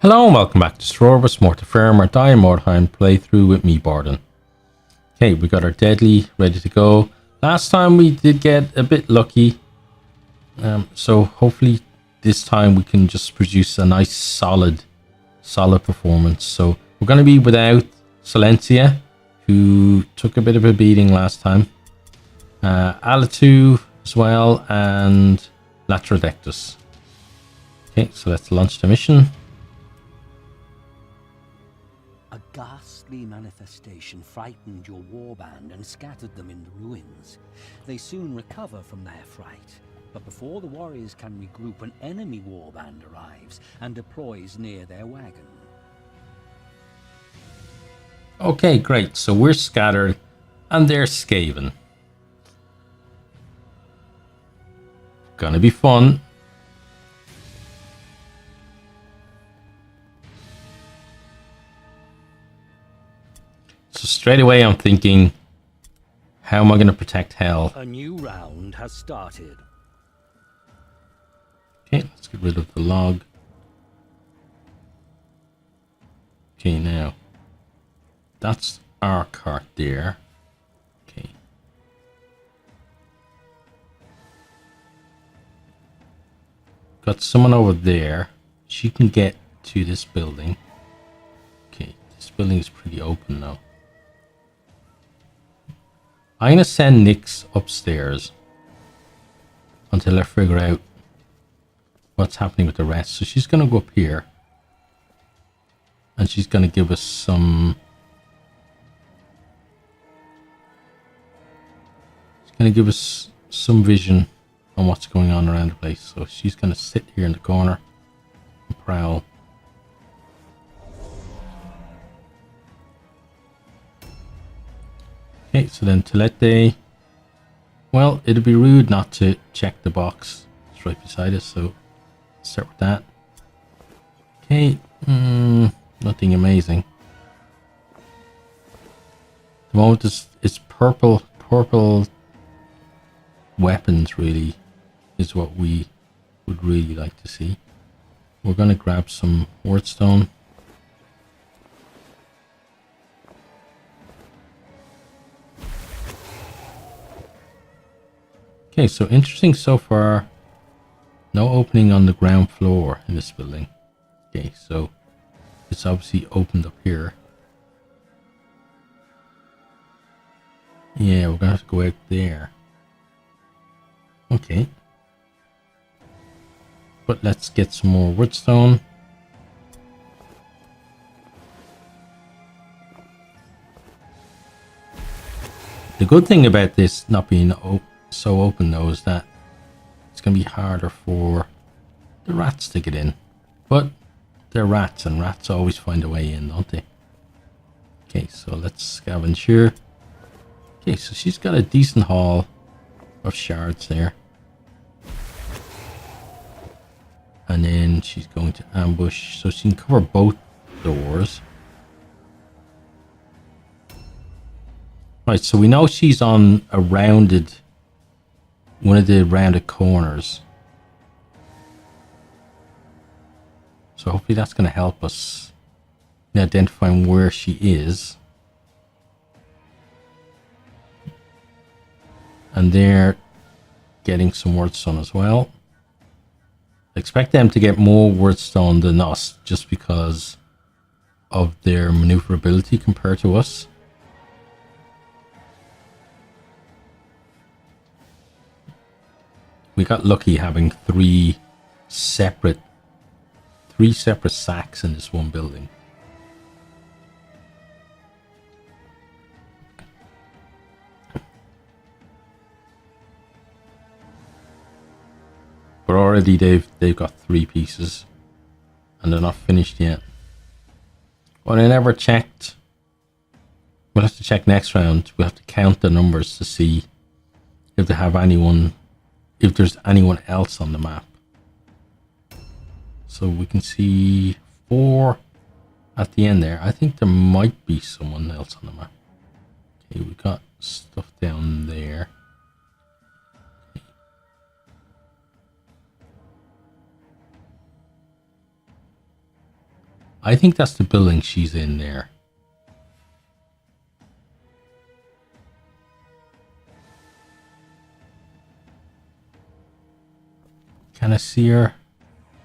Hello and welcome back to Sororibus Mortiferum, our D.I.E Mordheim playthrough with me, Borden. Okay, we got our Deadly ready to go. Last time we did get a bit lucky, so hopefully this time we can just produce a nice solid performance. So we're going to be without Silencia, who took a bit of a beating last time, Alitu as well, and Latrodectus. Okay, so let's launch the mission. A ghastly manifestation frightened your warband and scattered them in the ruins. They soon recover from their fright, but before the warriors can regroup, an enemy warband arrives and deploys near their wagon. Okay, great. So we're scattered and they're Skaven. Gonna be fun. So straight away I'm thinking, how am I going to protect Hell? A new round has started. Okay, let's get rid of the log. Okay, now that's our cart there. Okay. Got someone over there. She can get to this building. Okay, this building is pretty open now. I'm gonna send Nyx upstairs until I figure out what's happening with the rest. So she's gonna go up here and she's gonna give us some. She's gonna give us some vision on what's going on around the place. So she's gonna sit here in the corner and prowl. Okay, so then Telete, well, it'd be rude not to check the box. It's right beside us, so let's start with that. Okay, nothing amazing. The moment it's purple weapons really is what we would really like to see. We're gonna grab some wordstone. Okay, so interesting so far. No opening on the ground floor in this building. Okay, so it's obviously opened up here. Yeah, we're gonna have to go out there. Okay. But let's get some more woodstone. The good thing about this not being so open though is that it's going to be harder for the rats to get in, but they're rats and rats always find a way in, don't they? Okay, so let's scavenge here. Okay, so she's got a decent haul of shards there, and then she's going to ambush so she can cover both doors. Right, so we know she's on a rounded, one of the rounded corners. So hopefully that's going to help us in identifying where she is. And they're getting some wordstone as well. I expect them to get more wordstone than us just because of their maneuverability compared to us. We got lucky having three separate sacks in this one building. But already they've got 3 pieces and they're not finished yet. Well, I never checked. We'll have to check next round. We'll have to count the numbers to see if they have anyone, if there's anyone else on the map. So we can see 4 at the end there. I think there might be someone else on the map. Okay, we got stuff down there. Okay. I think that's the building she's in there. Can I see her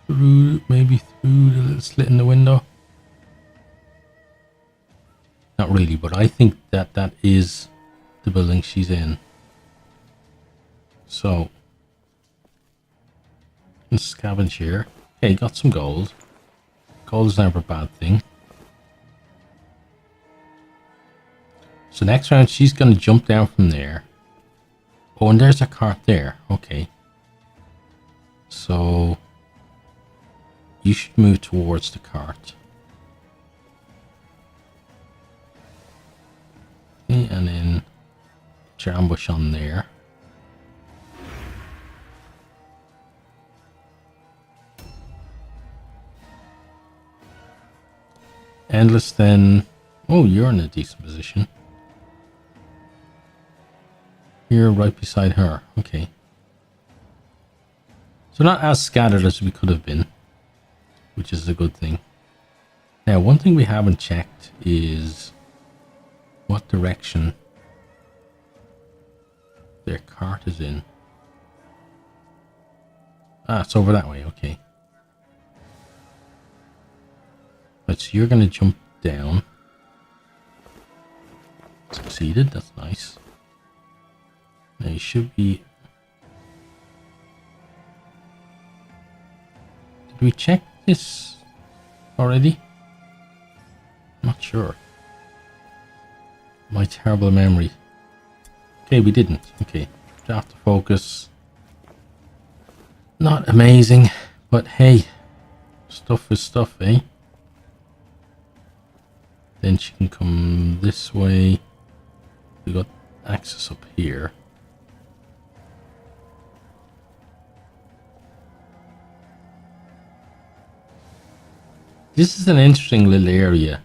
through, maybe through the little slit in the window? Not really, but I think that that is the building she's in. So, let's scavenge here. Okay, got some gold. Gold is never a bad thing. So next round, she's going to jump down from there. Oh, and there's a cart there. Okay. So, you should move towards the cart. Okay, and then put your ambush on there. Endless then. Oh, you're in a decent position. You're right beside her. Okay. So not as scattered as we could have been, which is a good thing. Now, one thing we haven't checked is what direction their cart is in. Ah, it's over that way. Okay. Right, so you're going to jump down. Succeeded. That's nice. Now you should be... Did we check this already? Not sure. My terrible memory. Okay, we didn't. Okay. Draft to focus. Not amazing, but hey. Stuff is stuff, eh? Then she can come this way. We got access up here. This is an interesting little area.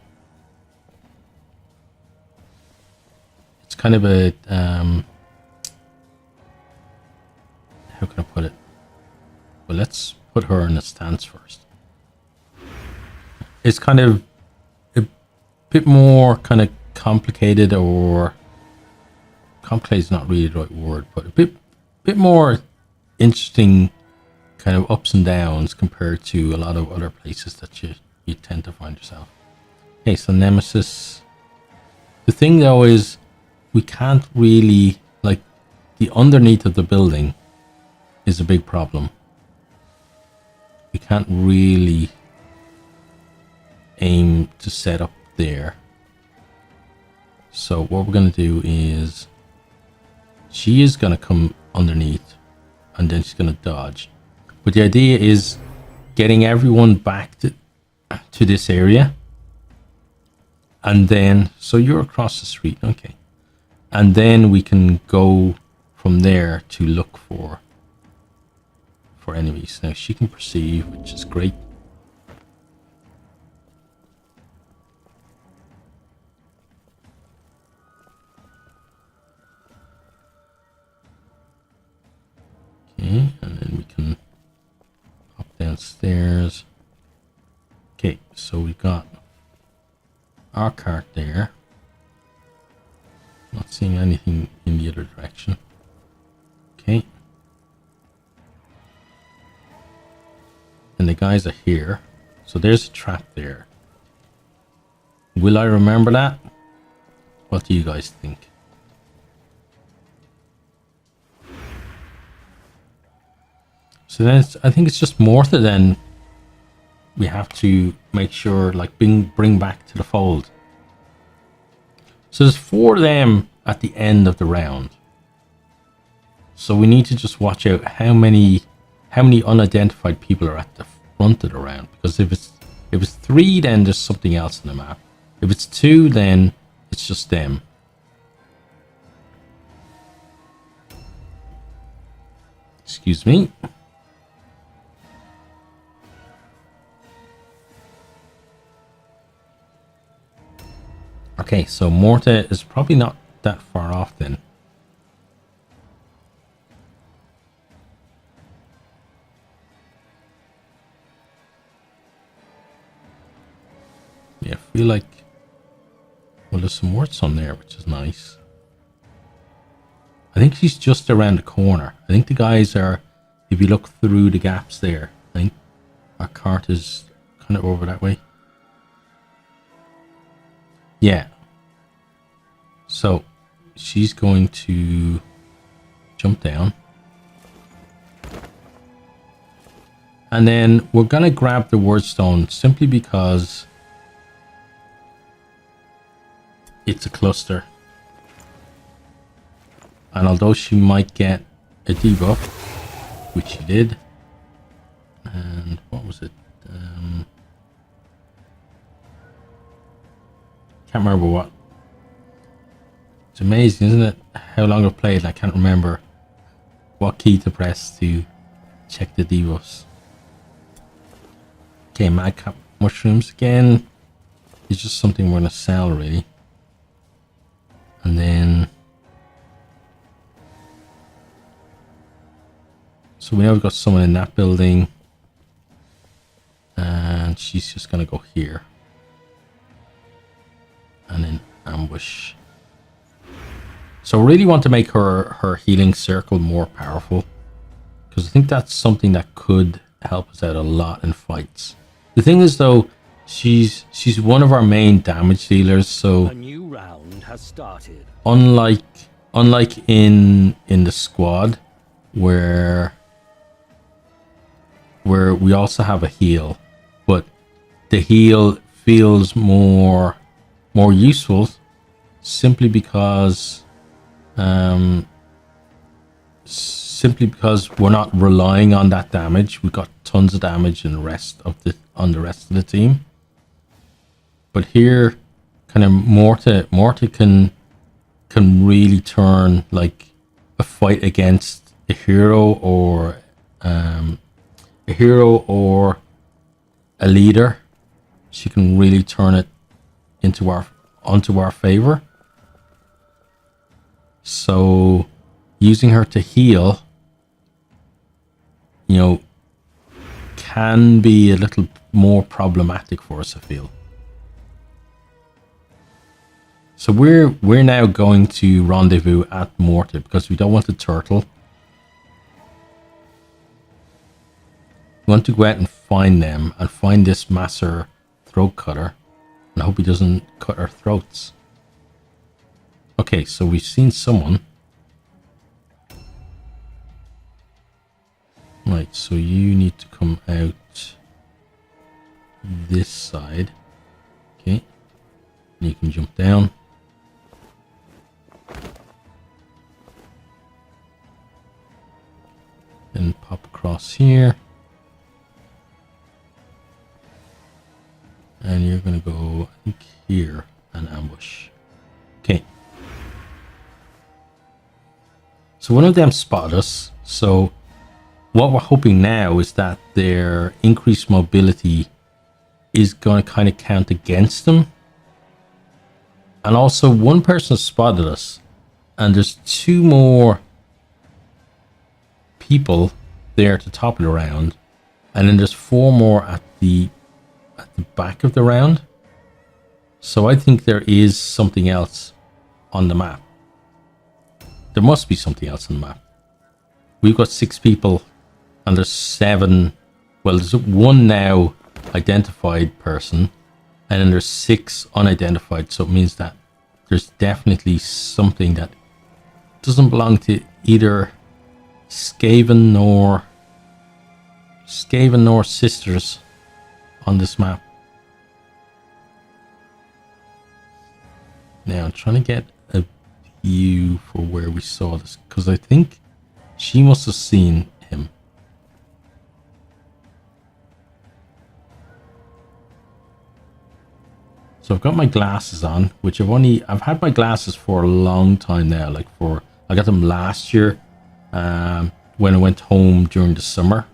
It's kind of a how can I put it? Well, let's put her in a stance first. It's kind of a bit more kind of complicated, or complicated is not really the right word, but a bit more interesting kind of ups and downs compared to a lot of other places that you tend to find yourself. Okay, so Nemesis. The thing though is we can't really, like, the underneath of the building is a big problem. We can't really aim to set up there. So what we're going to do is she is going to come underneath and then she's going to dodge. But the idea is getting everyone back to this area. And then, so you're across the street, okay. And then we can go from there to look for enemies. Now she can perceive, which is great. Okay, and then we can hop downstairs. Okay, so we got our cart there. Not seeing anything in the other direction. Okay. And the guys are here. So there's a trap there. Will I remember that? What do you guys think? So then I think it's just Morta then we have to make sure, like, bring back to the fold. So there's 4 of them at the end of the round. So we need to just watch out how many unidentified people are at the front of the round. Because if it's 3, then there's something else on the map. If it's 2, then it's just them. Excuse me. Okay, so Morta is probably not that far off then. feel like, well, there's some words on there, which is nice. I think she's just around the corner. I think the guys are, if you look through the gaps there, I think our cart is kind of over that way. Yeah. So she's going to jump down. And then we're going to grab the word stone simply because it's a cluster. And although she might get a debuff, which she did, and what was it? Can't remember what. It's amazing, isn't it? How long I've played, I can't remember what key to press to check the debuffs. Okay, madcap mushrooms again. It's just something we're gonna sell, really. And then, so we know we've got someone in that building, and she's just gonna go here, and then ambush. So I really want to make her healing circle more powerful, because I think that's something that could help us out a lot in fights. The thing is, though, she's one of our main damage dealers, so A new round has started. unlike in the squad where we also have a heal, but the heal feels more useful simply because we're not relying on that damage. We've got tons of damage on the rest of the team. But here, kind of Morta can really turn like a fight against a hero or a leader. She can really turn it onto our favor. So using her to heal, can be a little more problematic for us, I feel. So we're now going to rendezvous at Morta because we don't want to turtle. We want to go out and find them and find this Master throat cutter, and I hope he doesn't cut our throats. Okay, so we've seen someone. Right, so you need to come out this side. Okay, and you can jump down. Then pop across here. And you're going to go, I think, here and ambush. Okay. So one of them spotted us. So what we're hoping now is that their increased mobility is going to kind of count against them. And also one person spotted us. And there's two more people there at the top of the round. And then there's four more at the back of the round. So I think there is something else on the map. There must be something else on the map. We've got 6 people and there's 7. Well, there's one now identified person and then there's 6 unidentified. So it means that there's definitely something that doesn't belong to either Skaven nor Sisters on this map. Now I'm trying to get a view for where we saw this, because I think she must have seen him. So I've got my glasses on, which I've had my glasses for a long time now. I got them last year when I went home during the summer.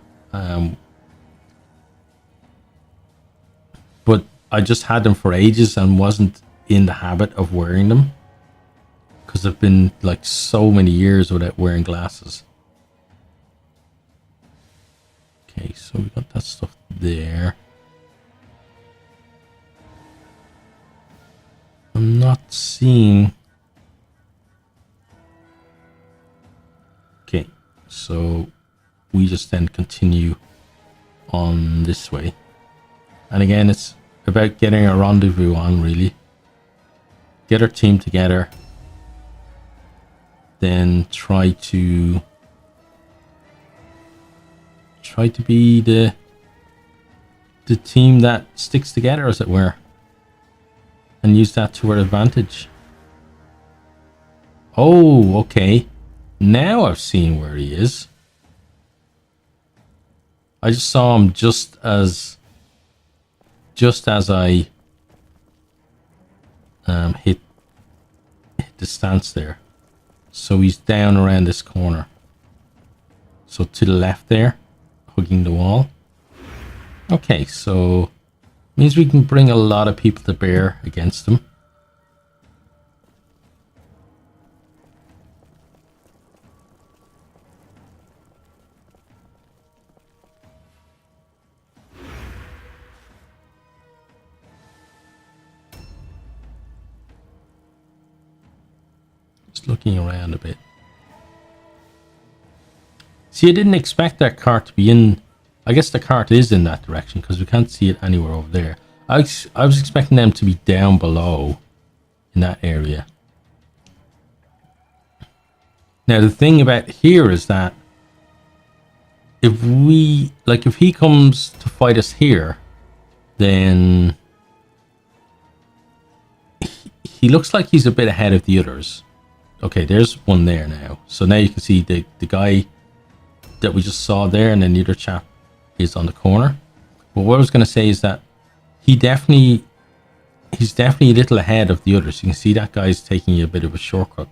But I just had them for ages and wasn't in the habit of wearing them because I've been like so many years without wearing glasses. Okay, so we got that stuff there. I'm not seeing... Okay, so we just then continue on this way. And again, it's about getting a rendezvous on, really. Get our team together. Then try to be the team that sticks together, as it were. And use that to our advantage. Oh, okay. Now I've seen where he is. I just saw him just as I hit the stance there. So he's down around this corner. So to the left there, hugging the wall. Okay, so means we can bring a lot of people to bear against him. Just looking around a bit. See, I didn't expect that cart to be in. I guess the cart is in that direction because we can't see it anywhere over there. I was expecting them to be down below in that area. Now the thing about here is that if he comes to fight us here, then he looks like he's a bit ahead of the others. Okay, there's one there now. So now you can see the guy that we just saw there, and then the other chap is on the corner. But what I was going to say is that he's definitely a little ahead of the others. You can see that guy's taking a bit of a shortcut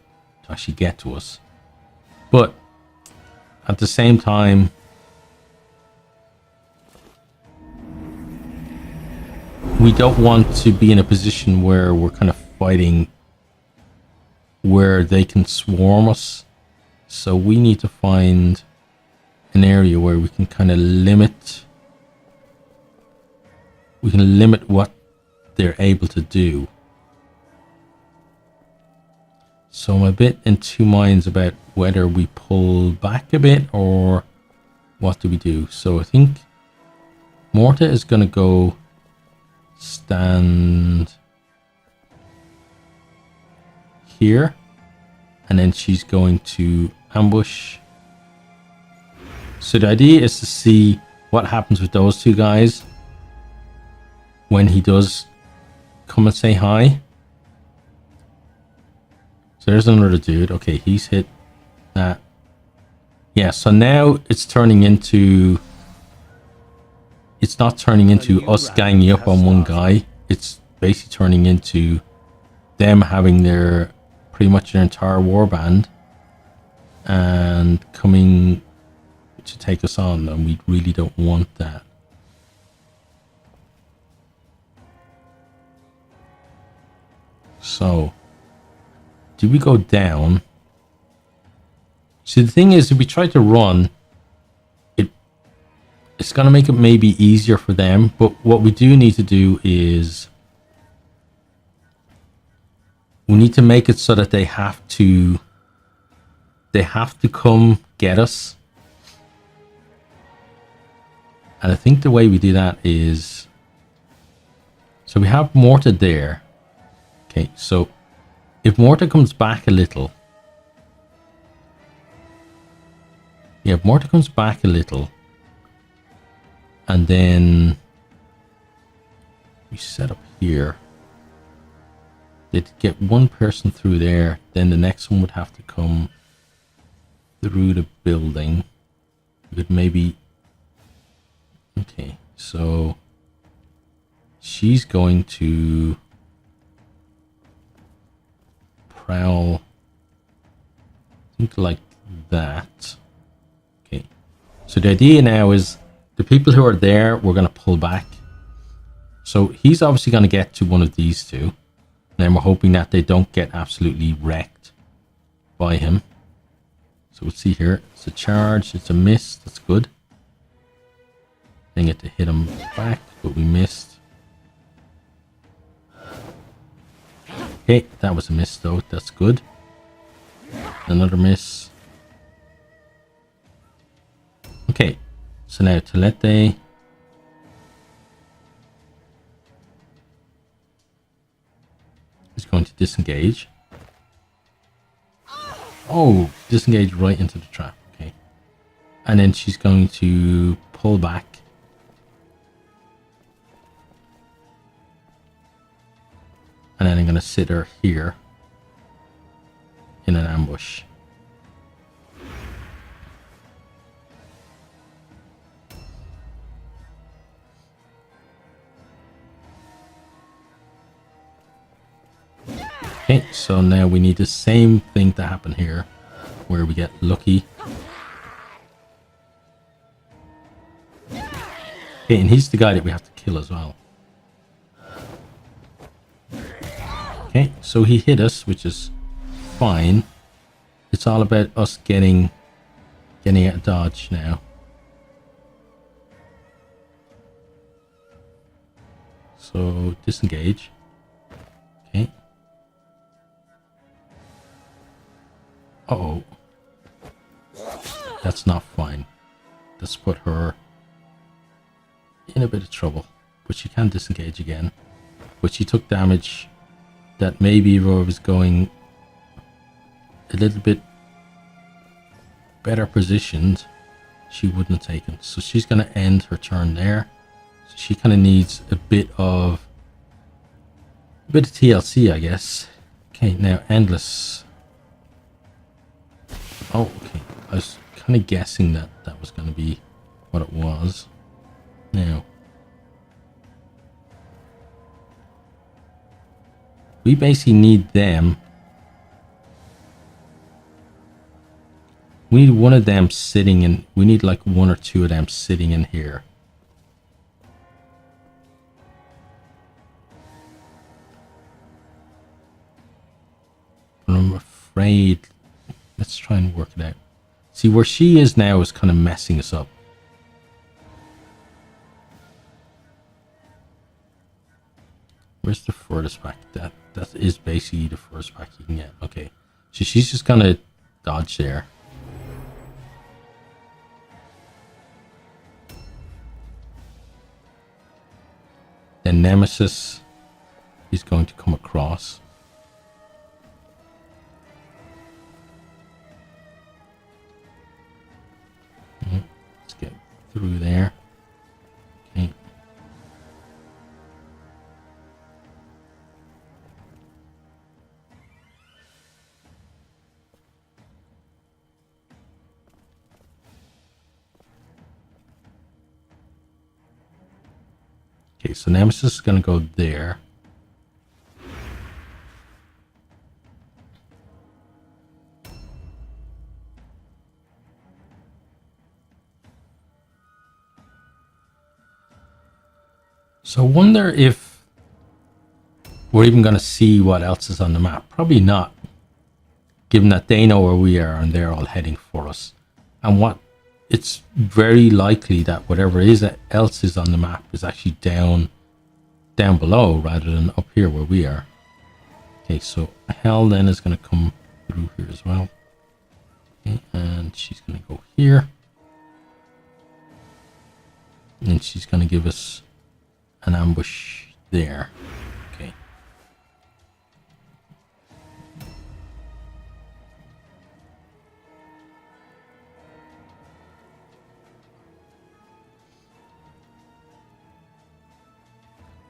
to actually get to us. But at the same time, we don't want to be in a position where we're kind of fighting where they can swarm us. So we need to find an area where we can kind of limit what they're able to do. So I'm a bit in two minds about whether we pull back a bit or what do we do. So I think Morta is going to go stand here, and then she's going to ambush. So the idea is to see what happens with those two guys when he does come and say hi. So there's another dude. Okay, he's hit that. Yeah, so now it's turning into... It's not turning into us ganging up on one guy. It's basically turning into them having pretty much their entire warband and coming to take us on, and we really don't want that. So, do we go down? See, the thing is, if we try to run, it's going to make it maybe easier for them, but what we do need to do is we need to make it so that they have to come get us. And I think the way we do that is, so we have Morta there. Okay, so if Morta comes back a little, yeah, if Morta comes back a little, and then we set up here, they'd get one person through there, then the next one would have to come through the building. We could maybe... Okay, so she's going to prowl, I think, like that. Okay, so the idea now is the people who are there, we're going to pull back. So he's obviously going to get to one of these two. And then we're hoping that they don't get absolutely wrecked by him. So we'll see here. It's a charge. It's a miss. That's good. Didn't get to hit him back, but we missed. Okay, that was a miss though. That's good. Another miss. Okay, so now Telete. Is going to disengage. Oh, disengage right into the trap. Okay. And then she's going to pull back. And then I'm going to sit her here in an ambush. Okay, so now we need the same thing to happen here, where we get lucky. Okay, and he's the guy that we have to kill as well. Okay, so he hit us, which is fine. It's all about us getting out of dodge now. So disengage. Okay. Uh-oh. That's not fine. Let's put her in a bit of trouble. But she can disengage again. But she took damage that maybe if I was going a little bit better positioned, she wouldn't have taken. So she's going to end her turn there. So she kind of needs a bit of TLC, I guess. Okay, now Endless. Oh, okay. I was kind of guessing that that was going to be what it was. Now, we basically need them. We need one of them sitting in. We need like one or two of them sitting in here. And I'm afraid. Let's try and work it out. See, where she is now is kind of messing us up. Where's the furthest back? That is basically the furthest back you can get. Okay. So she's just gonna dodge there. Then Nemesis is going to come across. Let's get through there. Okay. Okay, so Nemesis is going to go there. So I wonder if we're even going to see what else is on the map. Probably not, given that they know where we are and they're all heading for us. And what it's very likely that whatever else is on the map is actually down below rather than up here where we are. Okay, so Hell then is going to come through here as well. Okay, and she's going to go here. And she's going to give us an ambush there. Okay.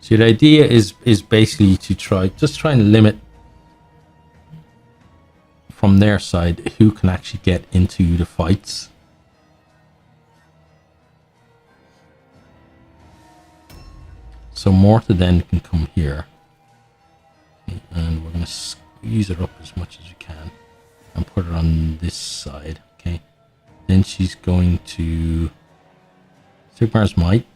So the idea is basically to try and limit from their side who can actually get into the fights. So Morta then can come here. Okay, and we're going to squeeze her up as much as we can and put her on this side. Okay. Then she's going to Sigmar's Might.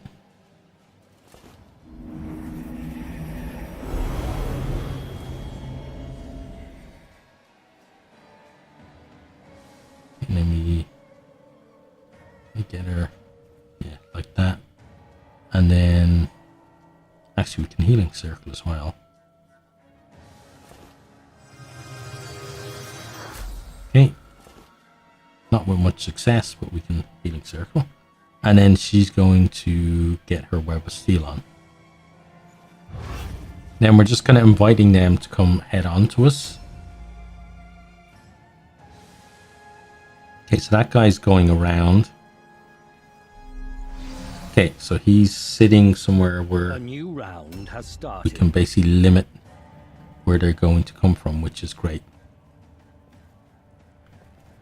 And then we get her, yeah, like that. And then actually we can healing circle as well. with much success, but we can healing circle. And then she's going to get her web of steel on. Then we're just kind of inviting them to come head on to us. Okay, so that guy's going around. Okay, so he's sitting somewhere where A new round has we started. can basically limit where they're going to come from, which is great.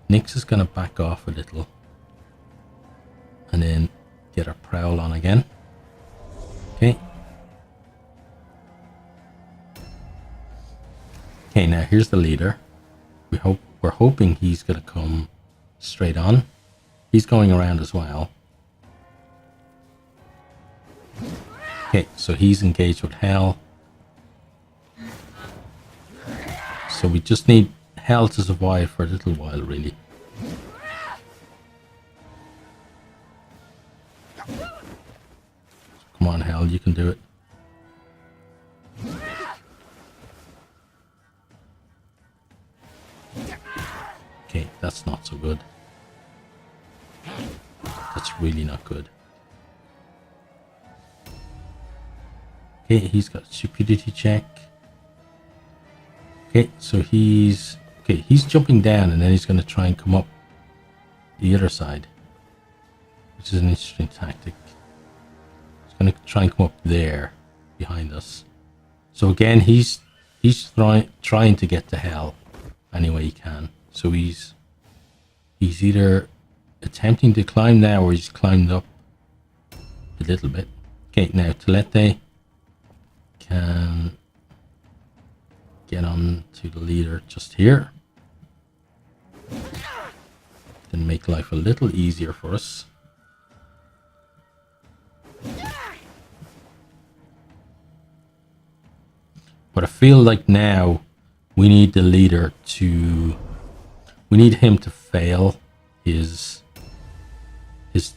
Nyx is going to back off a little and then get her prowl on again. Okay. Okay, now here's the leader. We're hoping he's going to come straight on. He's going around as well. Okay, so he's engaged with Hell. So we just need Hell to survive for a little while, really. Come on, Hell, you can do it. Okay, that's not so good. That's really not good. Okay, he's got stupidity check. Okay, so he's jumping down and then he's going to try and come up the other side, which is an interesting tactic. He's going to try and come up there behind us. So again, he's trying to get to Hell any way he can. So he's either attempting to climb now or he's climbed up a little bit. Okay, now Telete can get on to the leader just here. Can make life a little easier for us. But I feel like now we need the leader to... We need him to fail his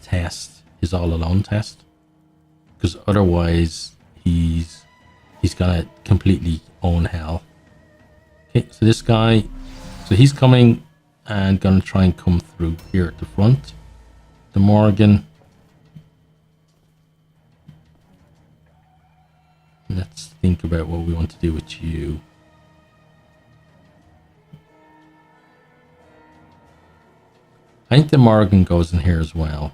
test, his all alone test. Because otherwise he's gonna completely own Hell. Okay, so this guy, so he's coming and gonna try and come through here at the front. The Morgan. Let's think about what we want to do with you. I think the Morgan goes in here as well.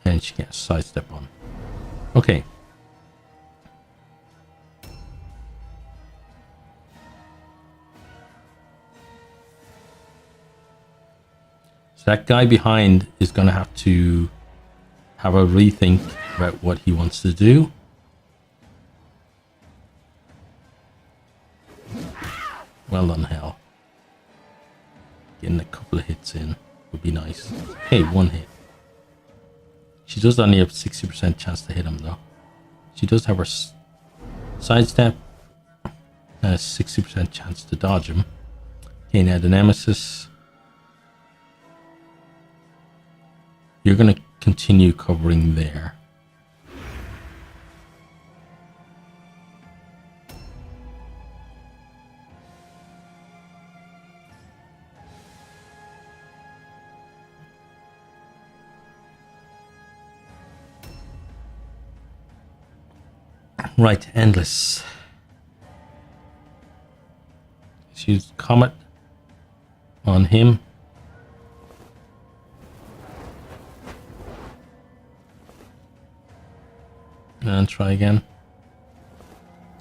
And she gets sidestep on. Okay. So that guy behind is going to have a rethink about what he wants to do. Well done, Hell. Getting a couple of hits in would be nice. Hey, one hit. She does only have 60% chance to hit him, though. She does have her sidestep and a 60% chance to dodge him. Okay, now the Nemesis. You're going to continue covering there. Right, Endless. Let's use Comet on him. And try again.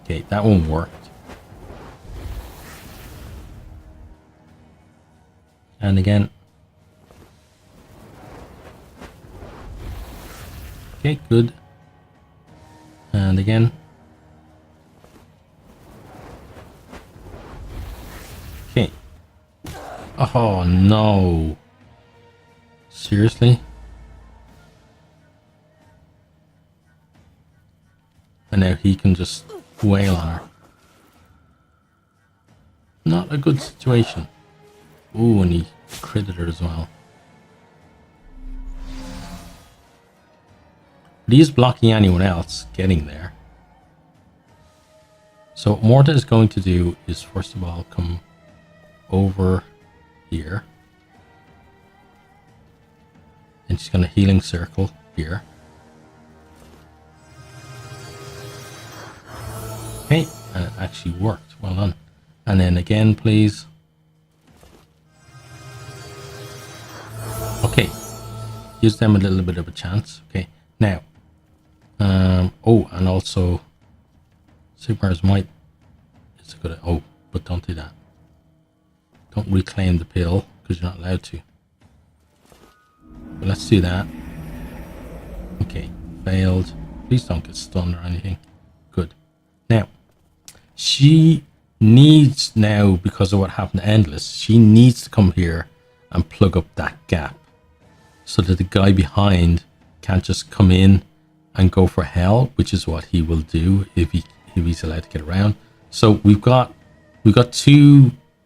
Okay, that one worked. And again. Okay, good. And again. Okay. Oh no. Seriously? And now he can just wail on her. Not a good situation. Ooh, and he critted her as well. But he is blocking anyone else getting there. So what Morta is going to do is first of all come over here. And she's going to healing circle here. Okay, and it actually worked. Well done. And then again, please. Okay, gives them a little bit of a chance. Okay, now. Oh, and also, Sigmar's might. It's a good. Oh, but don't do that. Don't reclaim the pill because you're not allowed to. But let's do that. Okay, failed. Please don't get stunned or anything. Good. Now, she needs now, because of what happened to Endless, she needs to come here and plug up that gap so that the guy behind can't just come in and go for hell, which is what he will do if he's allowed to get around. So we've got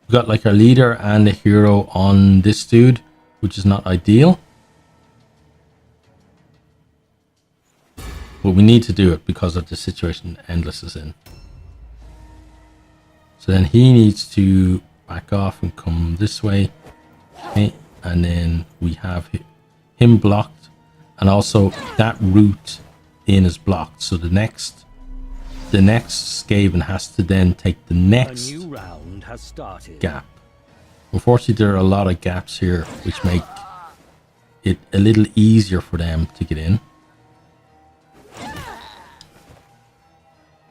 like our leader and a hero on this dude, which is not ideal. But we need to do it because of the situation Endless is in. So then he needs to back off and come this way. Okay. And then we have him blocked. And also that route in is blocked. So the next Skaven has to then take the next A new round has started. gap. Unfortunately, there are a lot of gaps here, which make it a little easier for them to get in.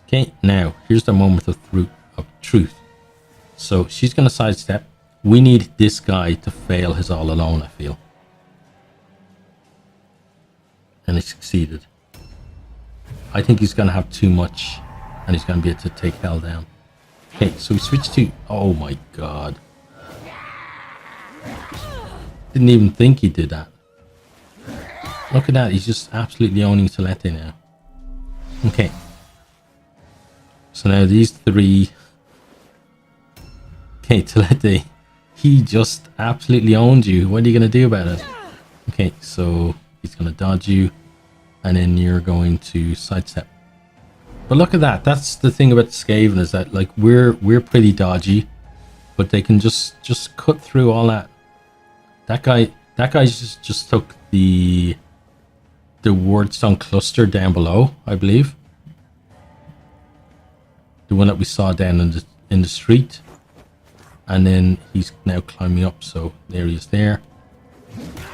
Okay, now here's the moment of truth. So she's going to sidestep. We need this guy to fail his all alone, I feel. And he succeeded. I think he's going to have too much and he's going to be able to take hell down. Okay, so we switch to... Oh my god. Didn't even think he did that. Look at that, he's just absolutely owning Celeste now. Okay. So now these three... Okay, Telete, he just absolutely owned you. What are you going to do about it? Okay, so he's going to dodge you. And then you're going to sidestep. But look at that. That's the thing about Skaven, is that like we're pretty dodgy. But they can just cut through all that. That guy just took the Wardstone cluster down below, I believe. The one that we saw down in the street. And then he's now climbing up, so there he is there.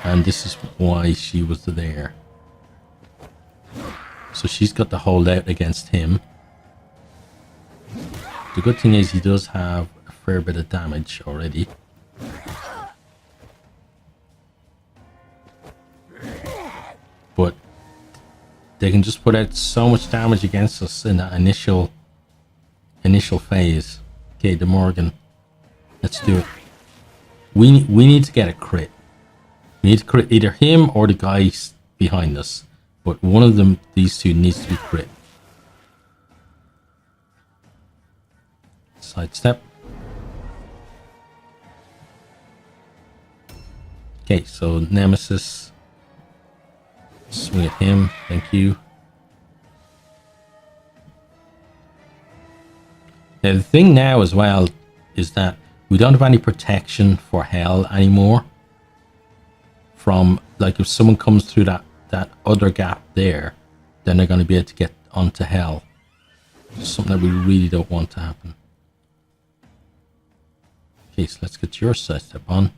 And this is why she was there. So she's got the holdout against him. The good thing is he does have a fair bit of damage already. But they can just put out so much damage against us in that initial phase. Okay, the Morgan. Let's do it. We need to get a crit. We need to crit either him or the guys behind us. But one of them, these two, needs to be crit. Sidestep. Okay, so Nemesis. Swing at him. Thank you. Now the thing now as well is that we don't have any protection for hell anymore. From, like, if someone comes through that other gap there, then they're going to be able to get onto hell. Something that we really don't want to happen. Okay, so let's get your sidestep on.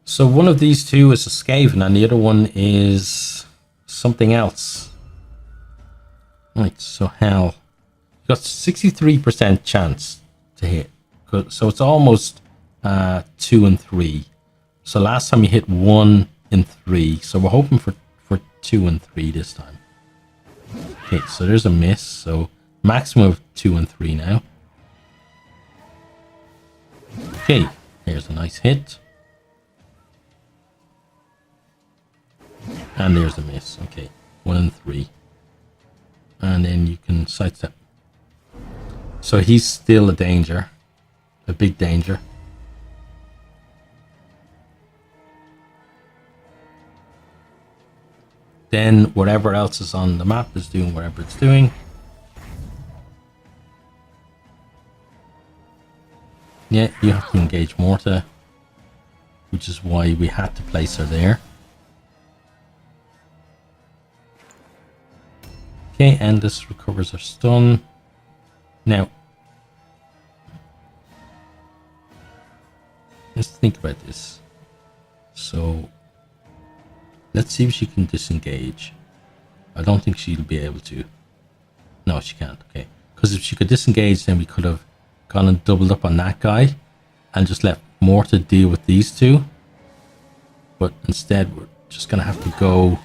So one of these two is a Skaven and the other one is something else. Right, so hell. You got 63% chance to hit. So it's almost 2 and 3. So last time you hit 1 in 3. So we're hoping for 2 and 3 this time. Okay, so there's a miss. So maximum of 2 and 3 now. Okay, here's a nice hit. And there's a miss. Okay, 1 and 3. And then you can sidestep. So he's still a danger. A big danger. Then whatever else is on the map is doing whatever it's doing. Yeah, you have to engage Morta, which is why we had to place her there. Okay, and this recovers her stun. Now, let's think about this. So, let's see if she can disengage. I don't think she'll be able to. No, she can't. Okay. Because if she could disengage, then we could have gone and doubled up on that guy and just let Morta deal with these two. But instead, we're just going to have to go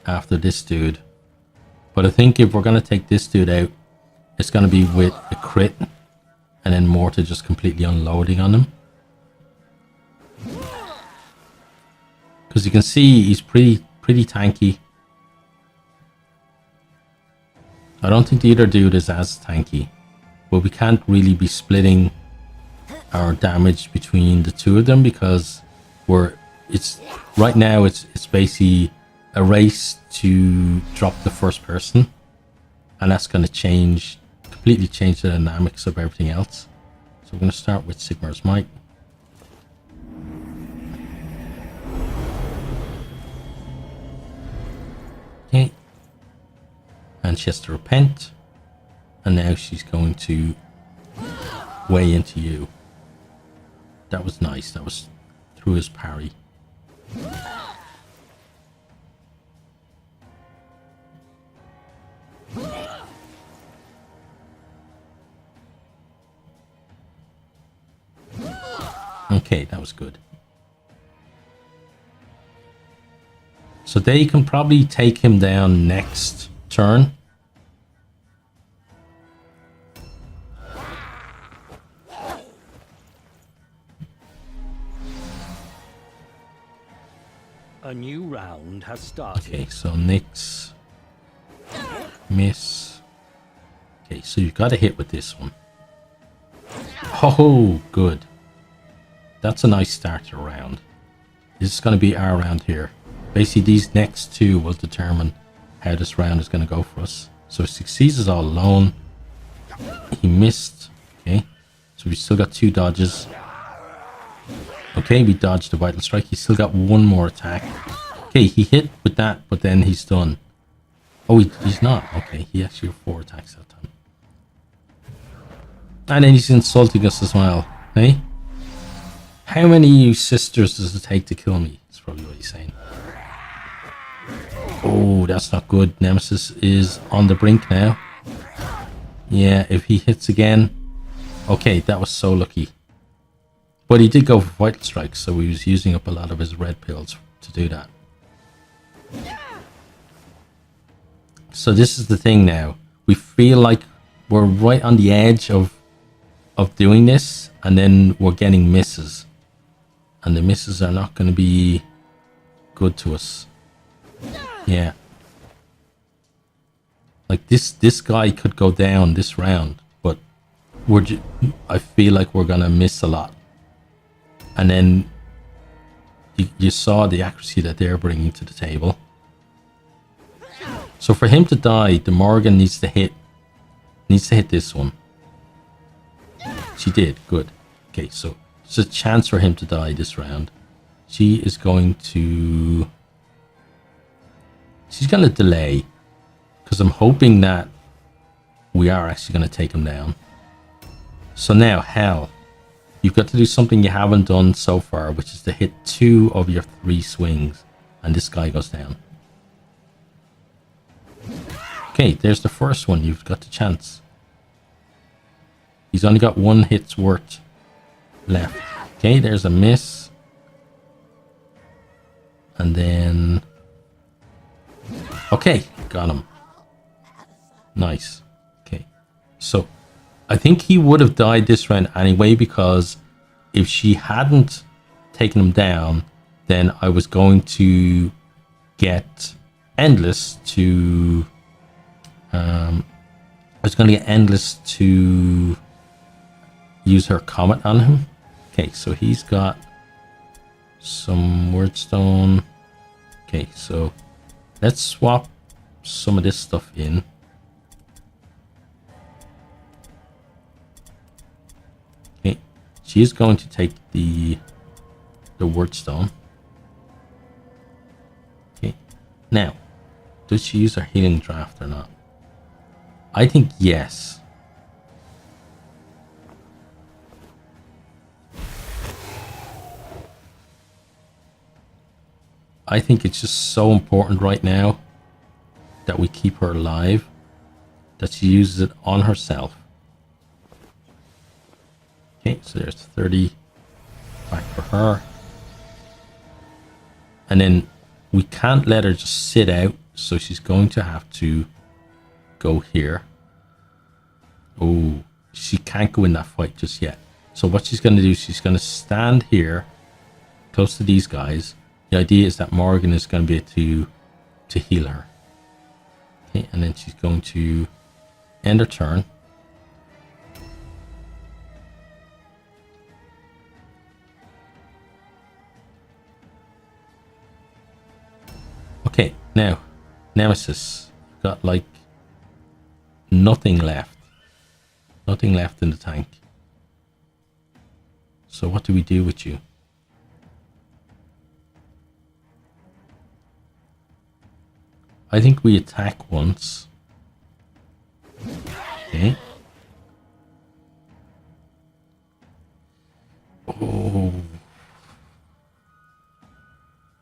after this dude. But I think if we're going to take this dude out, it's going to be with a crit and then Morta just completely unloading on him. Because you can see he's pretty tanky. I don't think the other dude is as tanky, but we can't really be splitting our damage between the two of them because right now it's basically a race to drop the first person, and that's going to completely change the dynamics of everything else. So we're going to start with Sigmar's Might. Okay. And she has to repent. And now she's going to weigh into you. That was nice. That was through his parry. Okay, that was good. So they can probably take him down next turn. A new round has started. Okay, so Nix, miss. Okay, so you've got to hit with this one. Oh, good. That's a nice starter round. This is going to be our round here. Basically, these next two will determine how this round is going to go for us. So he succeeds all alone. He missed. Okay, so we still got 2 dodges. Okay, we dodged the Vital Strike. He's still got 1 more attack. Okay, he hit with that, but then he's done. Oh, he's not. Okay, he actually had 4 attacks that time. And then he's insulting us as well. Hey? How many sisters does it take to kill me? That's probably what he's saying. Oh, that's not good. Nemesis is on the brink now. Yeah, if he hits again. Okay, that was so lucky. But he did go for Vital Strike, so he was using up a lot of his red pills to do that. So this is the thing now. We feel like we're right on the edge of doing this, and then we're getting misses. And the misses are not going to be good to us. Yeah. Like this guy could go down this round, but I feel like we're going to miss a lot. And then you saw the accuracy that they're bringing to the table. So for him to die, the Morgan needs to hit this one. She did. Good. Okay, so there's a chance for him to die this round. She's going to delay, because I'm hoping that we are actually going to take him down. So now, Hell, you've got to do something you haven't done so far, which is to hit 2 of your 3 swings, and this guy goes down. Okay, there's the first one. You've got the chance. He's only got 1 hit's worth left. Okay, there's a miss. And then... Okay, got him. Nice. Okay, so I think he would have died this round anyway, because if she hadn't taken him down, then I was going to get Endless to was going to get Endless to use her comet on him. Okay, so he's got some wordstone. Okay, so let's swap some of this stuff in. Okay, she's going to take the wordstone. Okay, now, does she use her healing draft or not? I think yes. I think it's just so important right now that we keep her alive, that she uses it on herself. Okay, so there's 30 back for her. And then we can't let her just sit out, so she's going to have to go here. Oh, she can't go in that fight just yet. So what she's going to do, she's going to stand here close to these guys. The idea is that Morgan is going to be able to heal her. Okay, and then she's going to end her turn. Okay, now, Nemesis. Got like nothing left. Nothing left in the tank. So what do we do with you? I think we attack once. Okay. Oh.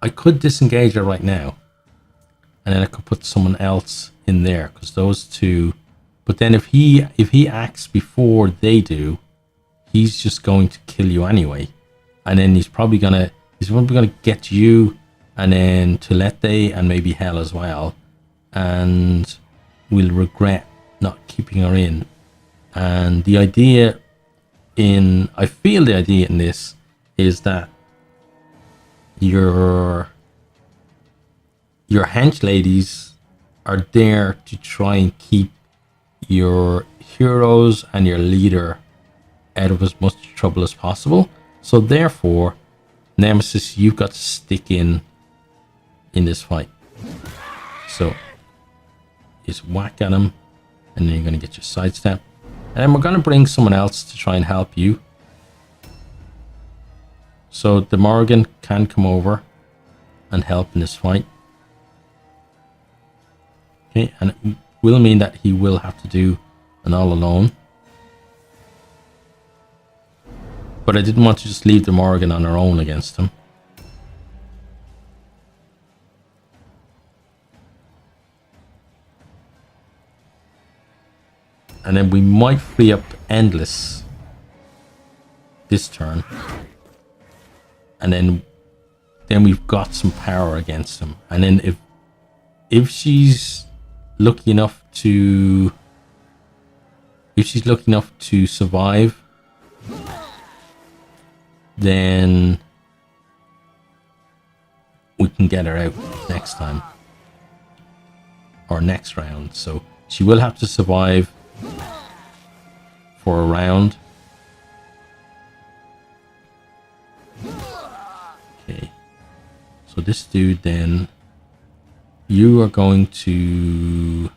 I could disengage her right now. And then I could put someone else in there. Because those two... But then if he acts before they do, he's just going to kill you anyway. And then he's probably gonna get you, and then Tulete and maybe Hell as well. And we'll regret not keeping her in. And the idea I feel the idea in this is that your hench ladies are there to try and keep your heroes and your leader out of as much trouble as possible. So therefore, Nemesis, you've got to stick in this fight. So just whack at him, and then you're going to get your sidestep. And then we're going to bring someone else to try and help you. So the Morgan can come over and help in this fight. Okay, and it will mean that he will have to do an all alone. But I didn't want to just leave the Morgan on her own against him. And then we might free up Endless this turn. And then we've got some power against him. And then if she's lucky enough to survive, then we can get her out next time or next round. So she will have to survive for a round. Okay, so this dude, then you are going to,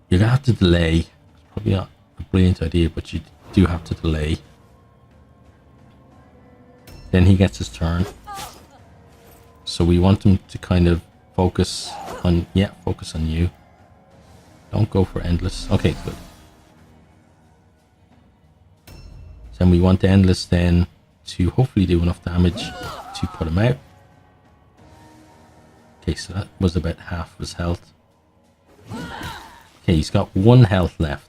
you're gonna have to delay. It's probably not a brilliant idea, but you do have to delay. Then he gets his turn. So we want him to kind of focus on you. Don't go for Endless. Okay, good. Then we want the Endless then to hopefully do enough damage to put him out. Okay, so that was about half of his health. Okay, he's got 1 health left.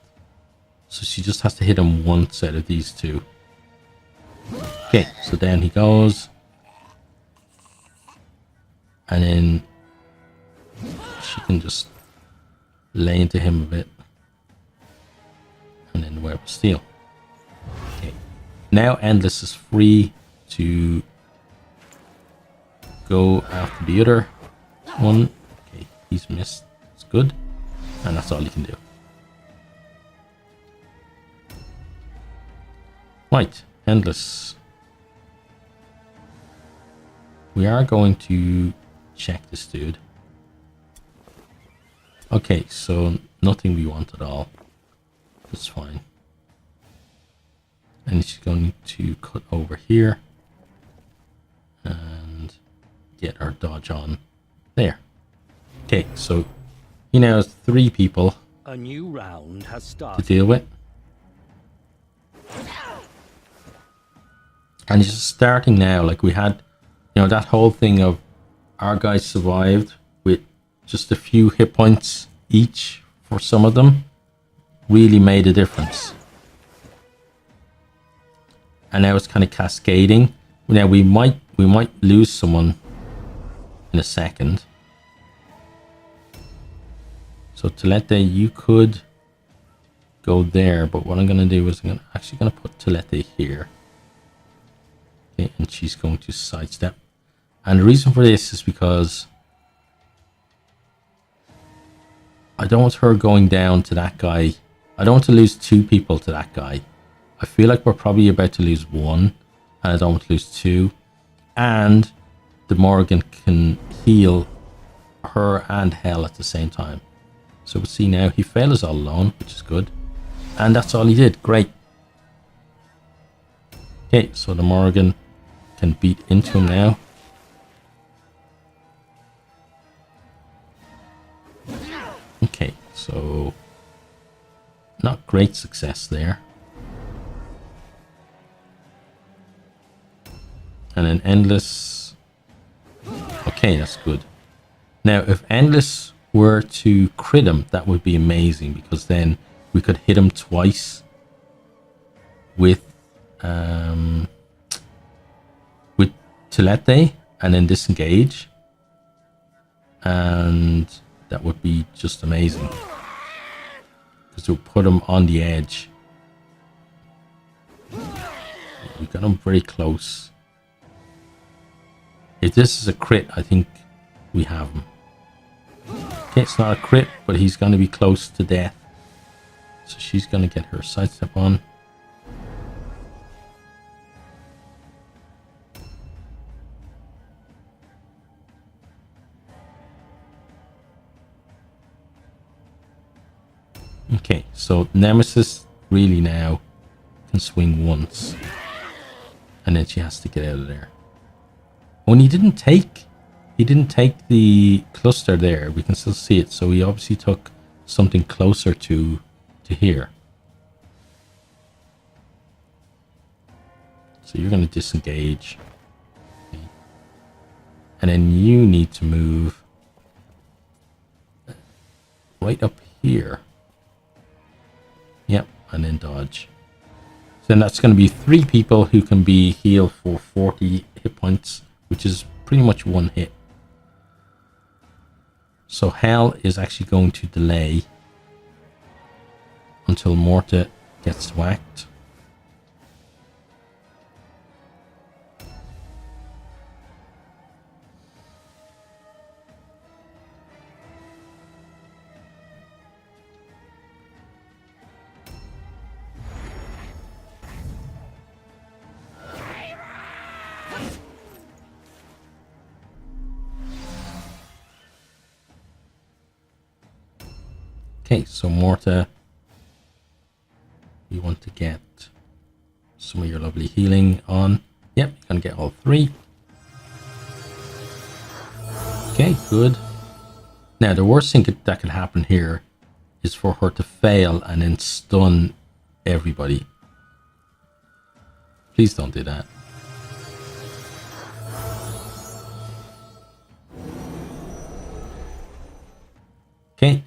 So she just has to hit him once out of these two. Okay, so then he goes. And then she can just lay into him a bit. And then Web of Steel. Okay. Now Endless is free to go after the other one. Okay, he's missed. It's good. And that's all you can do. Right, endless. We are going to check this dude. Okay, so nothing we want at all. That's fine. And she's going to cut over here and get our dodge on there. Okay, so he now has 3 people A new round has to started. deal with. And it's just starting now. Like, we had, you know, that whole thing of our guys survived with just a few hit points each for some of them. Really made a difference. And now it's kind of cascading. Now we might lose someone in a second. So Telete, you could go there, but what I'm going to do is I'm actually going to put Telete here. Okay, and she's going to sidestep. And the reason for this is because I don't want her going down to that guy. I don't want to lose 2 people to that guy. I feel like we're probably about to lose 1, and I don't want to lose 2. And the Morgan can heal her and Hell at the same time. So we'll see now. He failed us all alone, which is good. And that's all he did. Great. Okay, so the Morgan can beat into him now. Okay, so not great success there. And then Endless. Okay, that's good. Now, if Endless were to crit him, that would be amazing, because then we could hit him twice with Telete and then disengage. And that would be just amazing, because it would put him on the edge. We got him very close. If this is a crit, I think we have him. Okay, it's not a crit, but he's going to be close to death. So she's going to get her sidestep on. Okay, so Nemesis really now can swing once. And then she has to get out of there. Oh, and he didn't take the cluster there. We can still see it. So he obviously took something closer to here. So you're going to disengage. Okay. And then you need to move right up here. Yep, and then dodge. So then that's going to be 3 people who can be healed for 40 hit points, which is pretty much 1 hit. So Hell is actually going to delay until Morta gets whacked. Okay, so Morta, you want to get some of your lovely healing on. Yep, you're going to get all 3. Okay, good. Now, the worst thing that could happen here is for her to fail and then stun everybody. Please don't do that. Okay.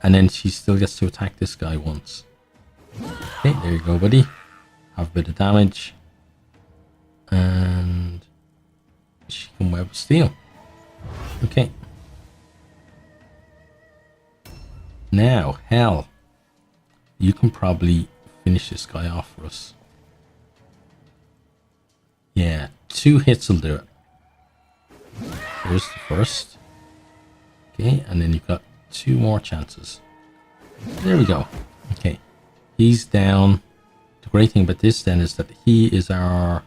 And then she still gets to attack this guy once. Okay, there you go, buddy. Have a bit of damage. And she can web of steel. Okay. Now, Hell. You can probably finish this guy off for us. Yeah, 2 hits will do it. Here's the first. Okay, and then you've got 2 more chances. There we go. Okay. He's down. The great thing about this then is that he is our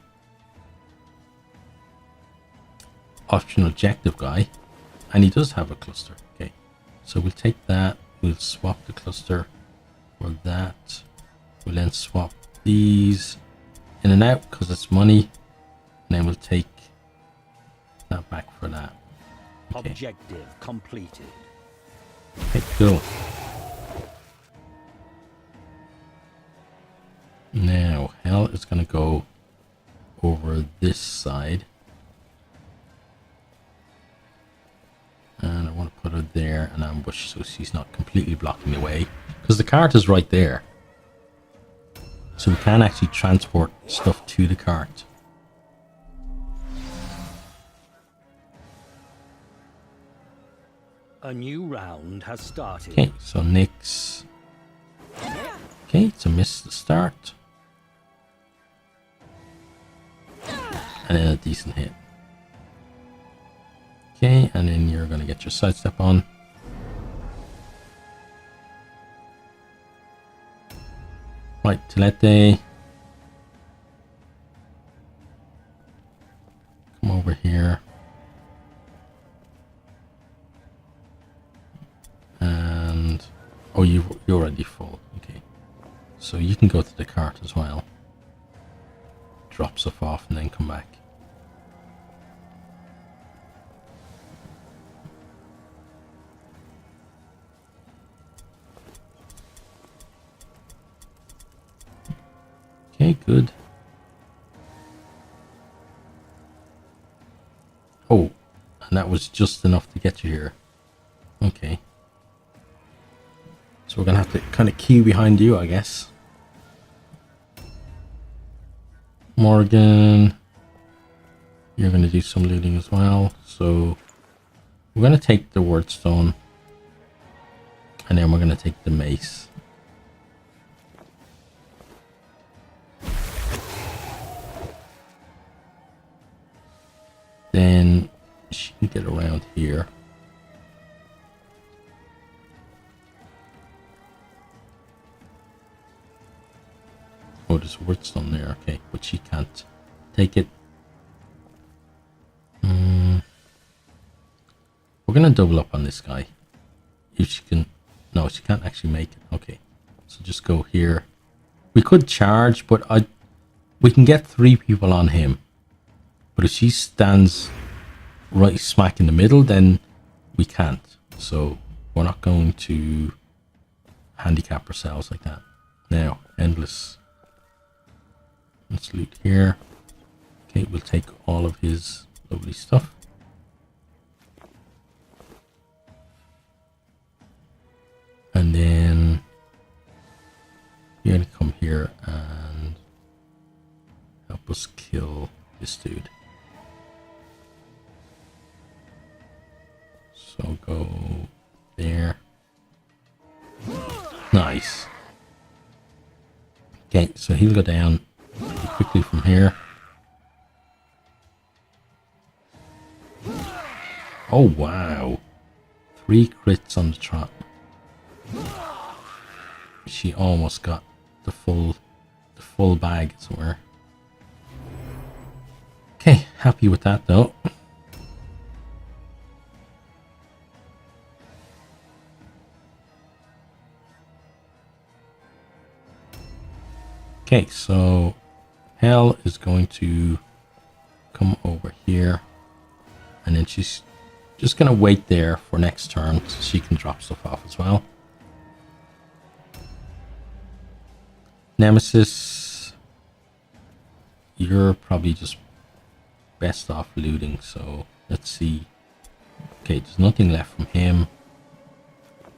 optional objective guy. And he does have a cluster. Okay. So we'll take that. We'll swap the cluster for that. We'll then swap these in and out because it's money. And then we'll take that back for that. Okay. Objective completed. Okay, cool. Now, Hell is going to go over this side. And I want to put her there and ambush so she's not completely blocking the way. Because the cart is right there. So we can actually transport stuff to the cart. A new round has started. Okay, so Nyx. Okay, it's a miss to start. And then a decent hit. Okay, and then you're going to get your sidestep on. Right, Tilete. Come over here. And... oh, you're already full. Okay. So you can go to the cart as well. Drop stuff off and then come back. Okay, good. Oh, and that was just enough to get you here. Okay. So we're going to have to kind of queue behind you, I guess. Morgan. You're going to do some looting as well. So we're going to take the wordstone. And then we're going to take the mace. Then she can get around here. Oh, there's a wordstone there. Okay, but she can't take it. We're gonna double up on this guy. If she can... no, she can't actually make it. Okay, so just go here. We could charge, but we can get 3 people on him. But if she stands right smack in the middle, then we can't. So we're not going to handicap ourselves like that. Now, Endless. Let's loot here. Okay, we'll take all of his lovely stuff. And then you're going to come here and help us kill this dude. So go there. Nice. Okay, so he'll go down quickly from here. Oh wow. 3 crits on the trot. She almost got the full bag somewhere. Okay, happy with that though. Okay, so Hell is going to come over here, and then she's just going to wait there for next turn so she can drop stuff off as well. Nemesis, you're probably just best off looting, so let's see. Okay, there's nothing left from him.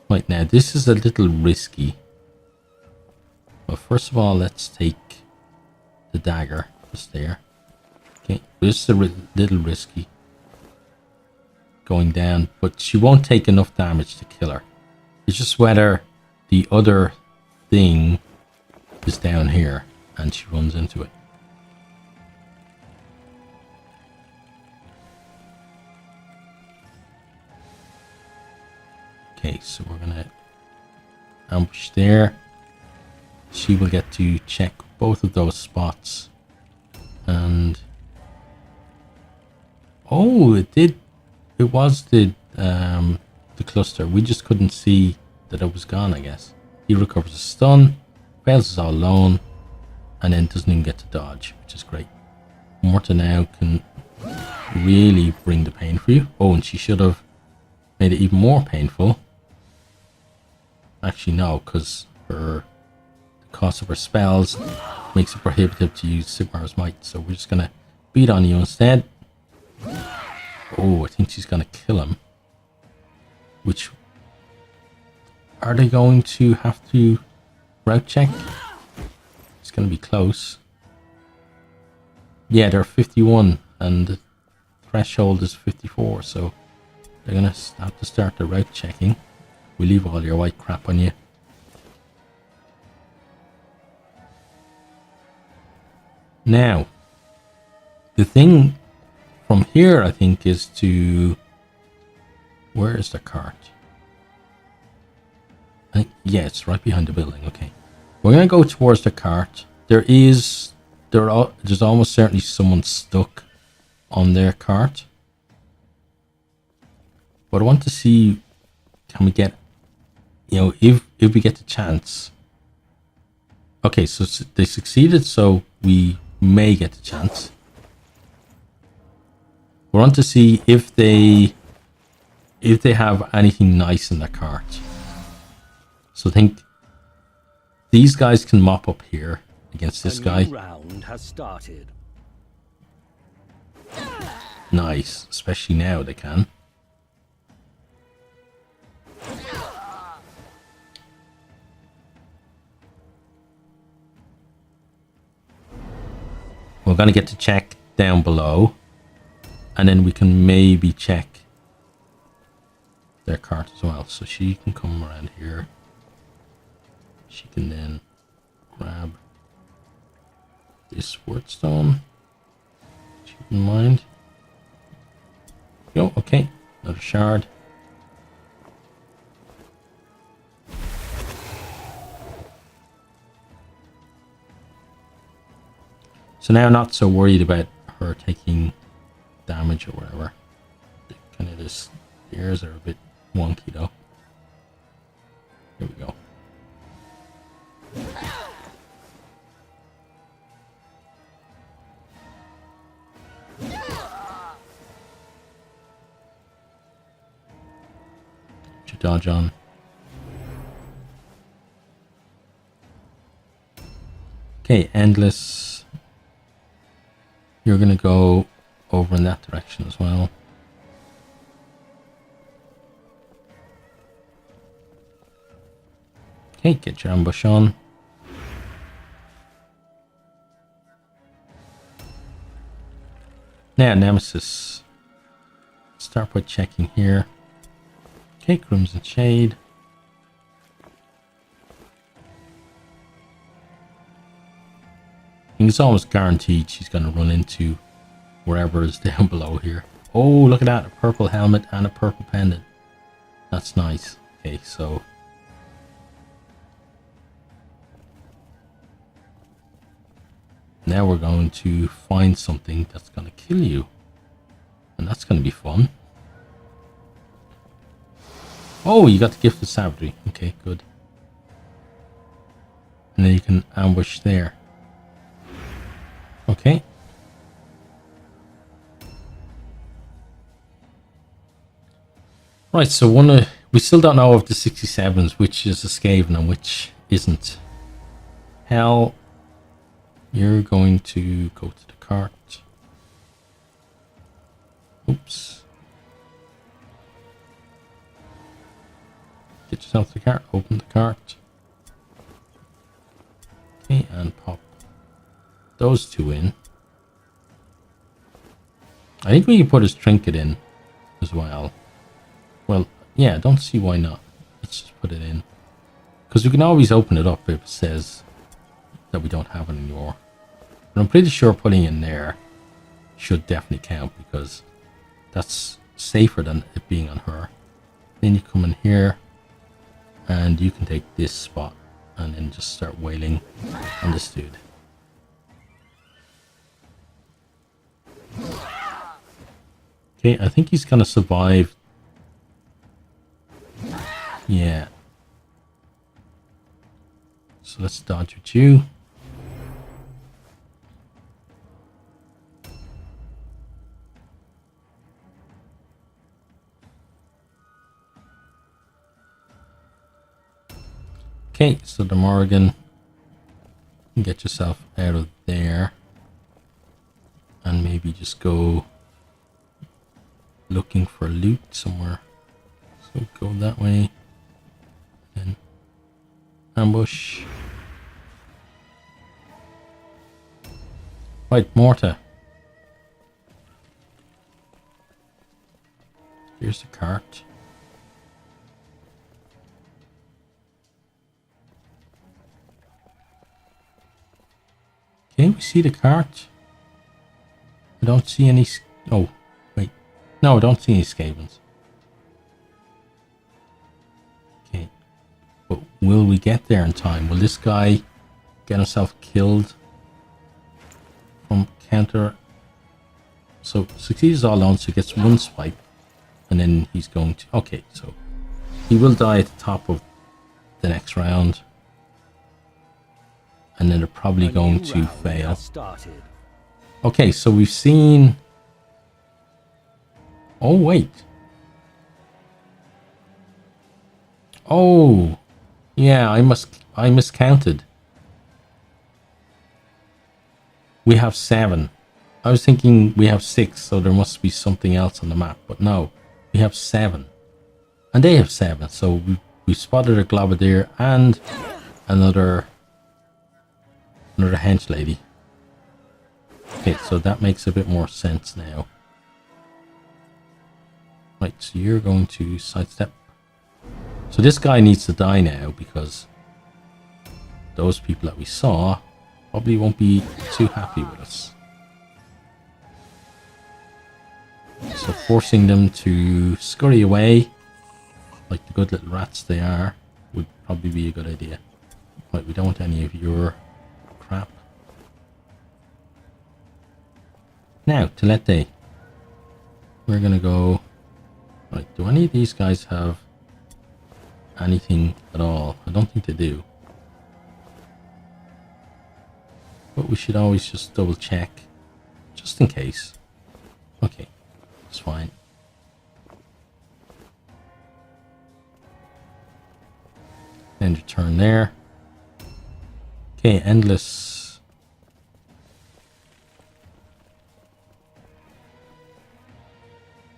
Right now, this is a little risky. But first of all, let's take the dagger just there. Okay, this is a little risky going down, but she won't take enough damage to kill her. It's just whether the other thing is down here and she runs into it. Okay, so we're gonna ambush there. She will get to check both of those spots. And oh, it was the cluster. We just couldn't see that it was gone, I guess. He recovers a stun, fails us all alone, and then doesn't even get to dodge, which is great. Morta now can really bring the pain for you. Oh, and she should have made it even more painful. Actually, no, because the cost of her spells makes it prohibitive to use Sigmar's Might. So we're just going to beat on you instead. Oh, I think she's going to kill him. Which... Are they going to have to route check? It's going to be close. Yeah, they're 51 and the threshold is 54, so they're going to have to start the route checking. We leave all your white crap on you. Now, the thing from here, I think, is to... Where is the cart? Yeah, it's right behind the building. Okay, we're gonna go towards the cart. There's almost certainly someone stuck on their cart, but I want to see, can we get, if we get the chance. Okay, so they succeeded, so we may get the chance. We want to see if they have anything nice in their cart. So I think these guys can mop up here against this guy. Round has started. Nice, especially now they can. We're going to get to check down below, and then we can maybe check their cart as well. So she can come around here. She can then grab this wordstone. Keep in mind. Go, okay, another shard. So now I'm not so worried about her taking damage or whatever. Kind of this ears are a bit wonky though. Here we go. Dodge on. Okay, Endless. You're gonna go over in that direction as well. Okay, get your ambush on. Now, Nemesis. Start by checking here. Okay, Crimson Shade. I think it's almost guaranteed she's going to run into wherever is down below here. Oh, look at that. A purple helmet and a purple pendant. That's nice. Okay, so... Now we're going to find something that's going to kill you. And that's going to be fun. Oh, you got the Gift of Savagery. Okay, good. And then you can ambush there. Okay. Right, so we still don't know of the 67s, which is a Skaven and which isn't. Hell, you're going to go to the cart. Oops. Get yourself the cart, open the cart. Okay, and pop those two in. I think we can put his trinket in as well. Well, yeah, I don't see why not. Let's just put it in. Because we can always open it up if it says that we don't have it anymore. But I'm pretty sure putting in there should definitely count because that's safer than it being on her. Then you come in here And you can take this spot and then just start wailing on this dude. Okay, I think he's gonna survive. Yeah. So let's dodge with you. Okay, so the Morrigan, get yourself out of there and maybe just go looking for loot somewhere. So go that way and ambush. Right, Morta. Here's the cart. Okay, we see the cart. I don't see any... Oh, wait. No, I don't see any Skavens. Okay. But will we get there in time? Will this guy get himself killed from counter? So, succeeds all on, so he gets one swipe. And then he's going to... Okay, so he will die at the top of the next round. And then they're probably going to fail. Okay, so we've seen... Oh, wait. Oh, yeah, I miscounted. We have 7. I was thinking we have 6, so there must be something else on the map. But no, we have 7. And they have 7, so we spotted a Globadier and another hench lady. Okay, so that makes a bit more sense now. Right, so you're going to sidestep. So this guy needs to die now because those people that we saw probably won't be too happy with us. So forcing them to scurry away like the good little rats they are would probably be a good idea. Right, we don't want any of your crap. Now, Telete. We're gonna go... Right, do any of these guys have anything at all? I don't think they do. But we should always just double check. Just in case. Okay, that's fine. End your turn there. Okay, endless.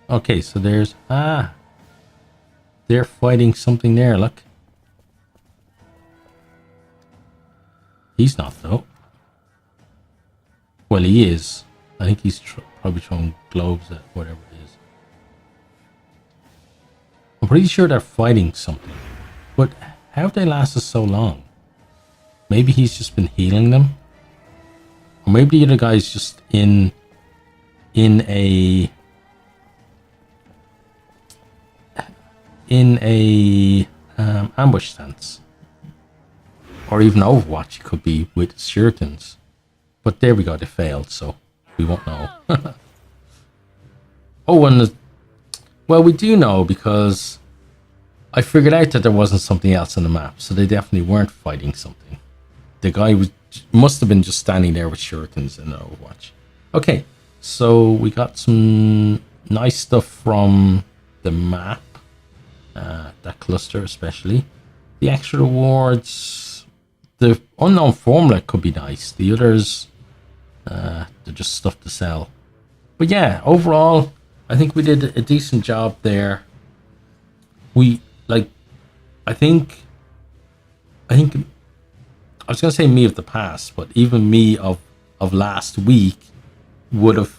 Okay, so there's... Ah! They're fighting something there, look. He's not, though. Well, he is. I think he's probably throwing globes at whatever it is. I'm pretty sure they're fighting something. But how have they lasted so long? Maybe he's just been healing them? Or maybe the other guy's just in a ambush stance. Or even Overwatch, it could be with shurikens. But there we go, they failed, so we won't know. Oh, and well, we do know because I figured out that there wasn't something else on the map, so they definitely weren't fighting something. The guy must have been just standing there with shurikens in Overwatch. Okay, so we got some nice stuff from the map, that cluster especially. The extra rewards, the unknown formula could be nice. The others, they're just stuff to sell. But yeah, overall, I think we did a decent job there. I think I was gonna say me of the past, but even me of last week would have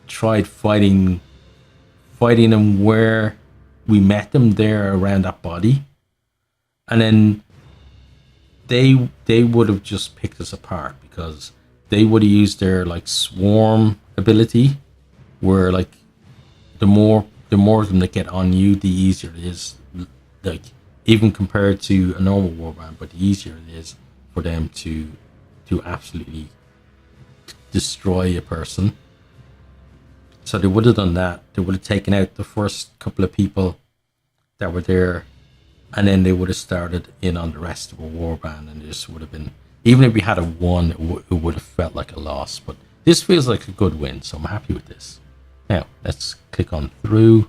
tried fighting them where we met them there around that body, and then they would have just picked us apart because they would have used their like swarm ability, where like the more of them that get on you, the easier it is. Like even compared to a normal warband, but the easier it is for them to absolutely destroy a person. So they would have done that. They would have taken out the first couple of people that were there, and then they would have started in on the rest of a warband, and this would have been, even if we had a 1, it would have felt like a loss. But this feels like a good win, so I'm happy with this. Now let's click on through.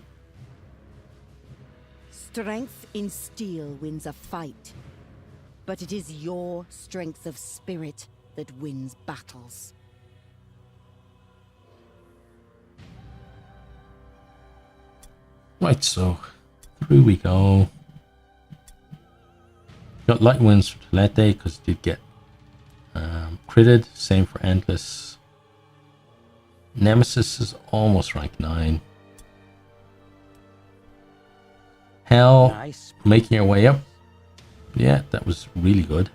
Strength in steel wins a fight, but it is your strength of spirit that wins battles. Right, so through we go. Got light wins for Telete because it did get critted. Same for Endless. Nemesis is almost rank 9. Hell, Nice. making our way up. Yeah, that was really good.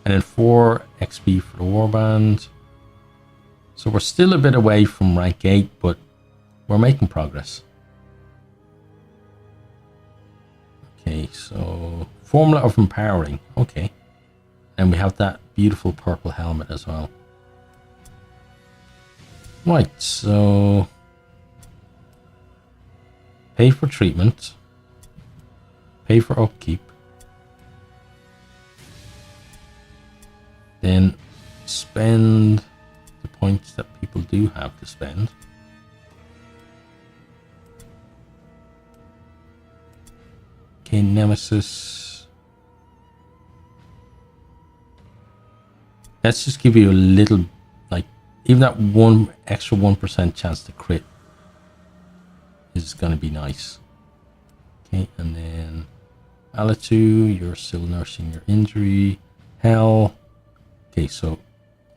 And then 4 XP for the Warband. So we're still a bit away from rank 8, but we're making progress. Okay, so Formula of Empowering. Okay. And we have that beautiful purple helmet as well. Right, so pay for treatment, pay for upkeep, then spend the points that people do have to spend. Okay, Nemesis. Let's just give you a little, like, even that extra 1% chance to crit is going to be nice. Okay, and then Alatu, you're still nursing your injury. Hell. Okay, so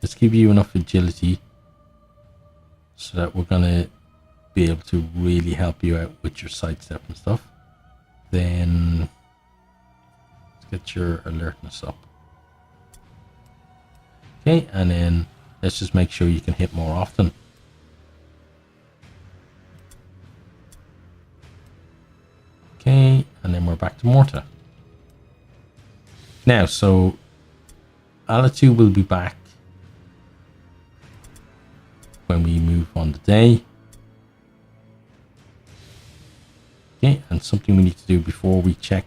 let's give you enough agility so that we're going to be able to really help you out with your sidestep and stuff. Then let's get your alertness up. Okay, and then let's just make sure you can hit more often. Okay, and then we're back to Morta. Now, so Alatu will be back when we move on the day. Okay, and something we need to do before we check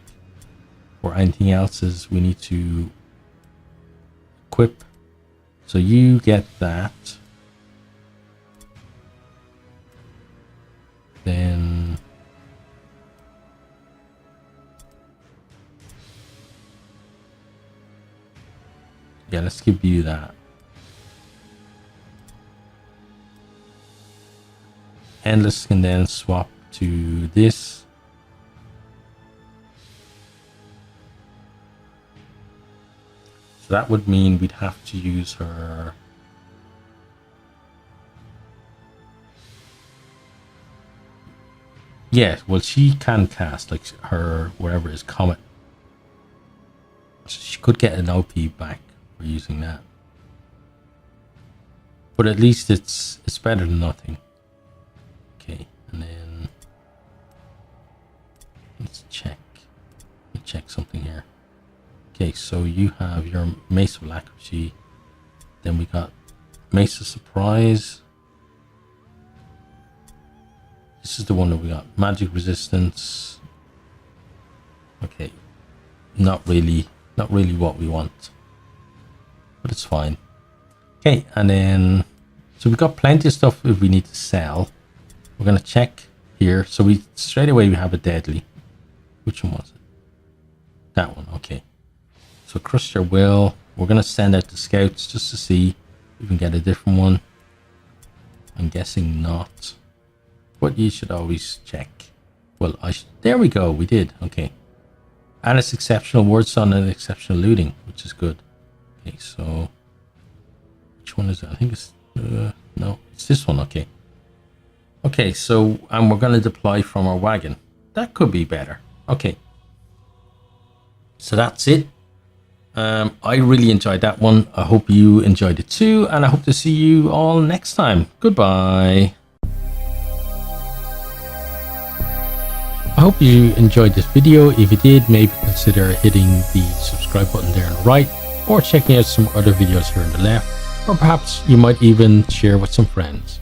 for anything else is we need to equip. So you get that. Then yeah, let's give you that. Endless can then swap to this. So that would mean we'd have to use her. Yeah, well, she can cast like her wherever is Comet. So she could get an OP back for using that. But at least it's better than nothing. Okay, and then let's check. Let's check something here. Okay, so you have your Mace of Alacrity. Then we got Mace of Surprise. This is the one that we got. Magic Resistance. Okay, not really what we want, but it's fine. Okay, and then so we've got plenty of stuff if we need to sell. We're gonna check here. So we straight away we have a Deadly. Which one was it? That one. Okay. So Crush Your Will. We're gonna send out the scouts just to see if we can get a different one. I'm guessing not, but you should always check. Well, there we go. We did. Okay. And it's exceptional word sound and exceptional looting, which is good. Okay, so which one is it? I think it's no, it's this one. Okay. Okay, so and we're gonna deploy from our wagon. That could be better. Okay. So that's it. I really enjoyed that one. I hope you enjoyed it too, and I hope to see you all next time. Goodbye. hope you enjoyed this video. If you did, maybe consider hitting the subscribe button there on the right, or checking out some other videos here on the left, or perhaps you might even share with some friends.